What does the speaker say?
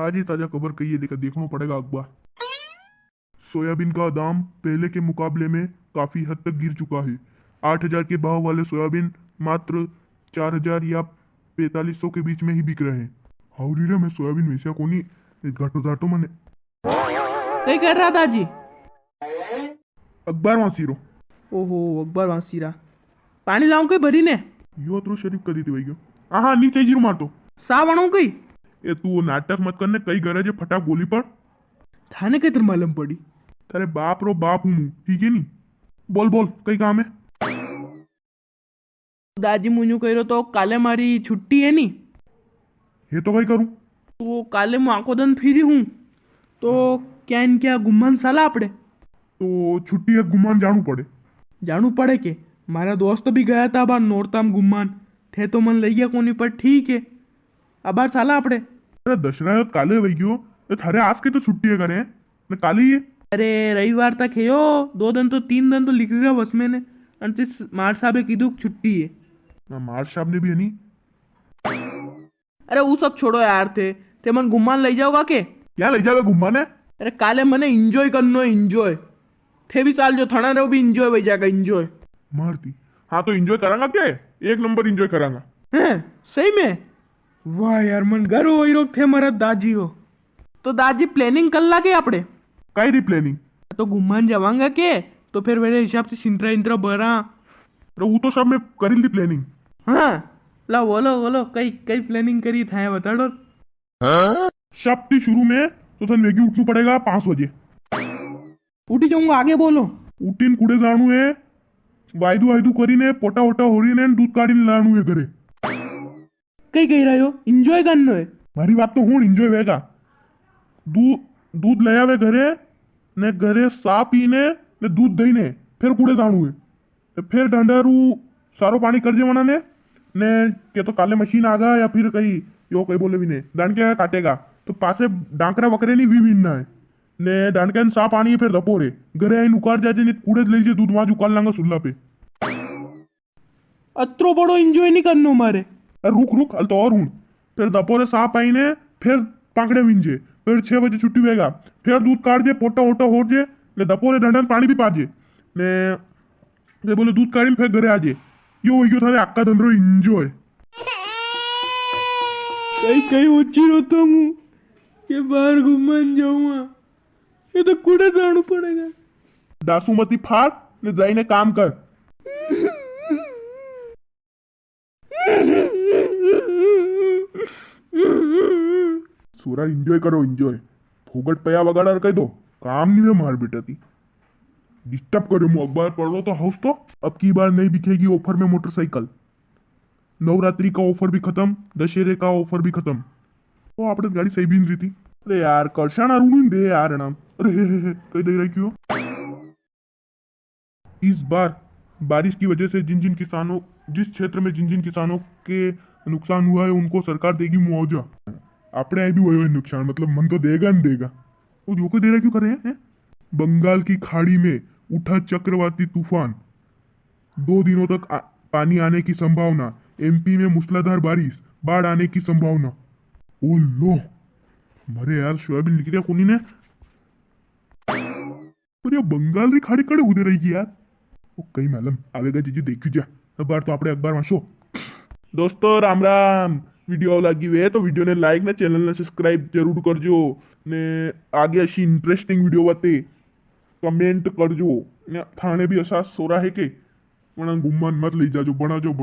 ताजी ताजा खबर कही है, देखा देखना पड़ेगा अखबार। सोयाबीन का दाम पहले के मुकाबले में काफी हद तक गिर चुका है। 8,000 के भाव वाले सोयाबीन मात्र 4,000 या 4,500 के बीच में ही बिक रहे हैं। हाउरी रे, मैं सोयाबीन वेचा कोनी, घाटो जाटो मने। कई कर रहा था जी? अखबार वांसी रो। ओहो, अखबार वांसी रहा। पानी लाऊं कई भरी ने? यो तो शरीफ कर दी थी भैया। हाँ नीचे जीरो मार तो। सा बनाऊं कई? ए तू नाटक मत करने, कई गरज है फटाक गोली पड़। थाने कई तेरे मालूम पड़ी? तेरे बाप रो बाप हूँ, ठीक है नी? बोल बोल, कई काम है? दादी मुझे कह रहे तो काले मारी छुट्टी है नी, ये तो कई करूँ? तो काले मैं आखो दिन फ्री हूँ, तो क्या इनके घुमन साला आपड़े? तो छुट्टी है, गुमान जानू पड़े। जानू पड़े के? मारा दोस्त भी गया था बार नोरताम घुमान थे, तो मन ले गया कोनी, पर ठीक है अब साला आपड़े। अरे दशहरा काले वही क्यों? थारे आज के तो छुट्टी है करे न काले ही है। अरे रविवार तक है यो, 2 दिन तो 3 दिन तो लिख गया बस मैंने। अंतिस मार साहब कीधु छुट्टी है। ना मार साहब ने भी है नहीं। अरे वो सब छोड़ो यार, थे मन घुमान ले जाओगा के? क्या ले जावे घुमाने? अरे काले मने इंजॉय करनो है, इंजॉय थे भी चाल जो थाना रहो भी इंजॉय हो जाएगा, इंजॉय मारती। हाँ तो एंजॉय करांगा क्या है? एक नंबर एंजॉय करांगा। हैं सही में? वाह यार, मन घर वही रोक थे मरद दाजी हो। तो दाजी प्लानिंग कर लागे आपड़े? काई री प्लानिंग? तो घुमान जावांगा के? तो फिर मेरे हिसाब से सिंतरा इंतरा भरा। अरे वो तो सब मैं करी ली प्लानिंग। हाँ ला बोलो बोलो, कई कई प्लानिंग करी था बता दो। शब्द शुरू में तो थन वेगी उठना पड़ेगा 5 बजे। उठी जाऊंगा, आगे बोलो। उठीन कुड़े जाणू है, वायदू वायदू करीने पोटा वोटा होरीने दूध काढ़ीने लाणू है घरे। कई कही रहे हो इंजॉय करनो है? मारी बात तो हूँ, एंजॉय वेगा। दूध दूध ले आवे घरे ने, घरे सा पीने ने दूध दहीने फिर कुड़े जाणू है। फिर डंडरू सारो पानी कर जे ने के तो काले मशीन आगा या फिर कहीं यो कहीं बोले भी ने डांडके काटेगा, तो पासे डांकरा वकरे नहीं वी वीनना है ने डांडके सा पानी फिर दपोरे घरे आई उकार जाजे ने कूड़े ले लीजिए दूध वहां उकाल लांगा सुल्ला पे। अत्रो बड़ो इंजॉय नहीं करनो मारे। रुक रुक हल तो और हूं। फिर दपोरे सा पाई ने फिर पाकड़े विंजे, फिर 6 बजे छुट्टी होगा, फिर दूध काट जे पोटा वोटा हो जे ने दपोरे डंडन पानी भी पाजे ने बोले दूध काढ़ी फिर घरे आजे। यो थारे आक्का धंधो इंजॉय। कई कई ऊंची रोता हूँ कि बाहर घूमन जाऊंगा, ये तो कुड़े जाना पड़ेगा। दासुमती फाड़ ने जाइने काम कर। सूरा एंजॉय करो एंजॉय। फोगट पया वगाड़ा कह दो, काम नहीं है मार बेटा थी। डिस्टर्ब करो मु अखबार पढ़ लो तो हाउस तो अब की बार नहीं बिकेगी ऑफर में मोटरसाइकिल। नवरात्रि का ऑफर भी खत्म, दशहरे का ऑफर भी खत्म। तो आपने गाड़ी सही भी नहीं रही थी। अरे यार कर्षण अरुण दे यार नाम। अरे कहीं दे रहा क्यों? इस बार बारिश की वजह से जिस क्षेत्र में जिन किसानों के नुकसान हुआ है उनको सरकार देगी मुआवजा। अपने आई भी वही हुए नुकसान, मतलब मन तो देगा न देगा। और यो को दे रहा क्यों कर रहे हैं? बंगाल की खाड़ी में उठा चक्रवाती तूफान, 2 दिनों तक पानी आने की संभावना। एमपी में मूसलाधार बारिश, बाढ़ आने की संभावना। ओ लो मरे यार, सोयाबीन लिख दिया कोनी ने। पर ये बंगाल की खाड़ी कड़े उधर रहेगी यार। ओ कई मालूम आवेगा जीजू देखी जा। अब बार तो आपने अखबार वाँचो। दोस्तों राम राम। वीडियो लगी हुई है तो वीडियो ने लाइक ने चैनल ने सब्सक्राइब जरूर करजो ने आगे अच्छी इंटरेस्टिंग वीडियो बते कमेंट करजो ने। थाने भी ऐसा सोरा है के वरना गुम्मन मत ले जाजो, बना जो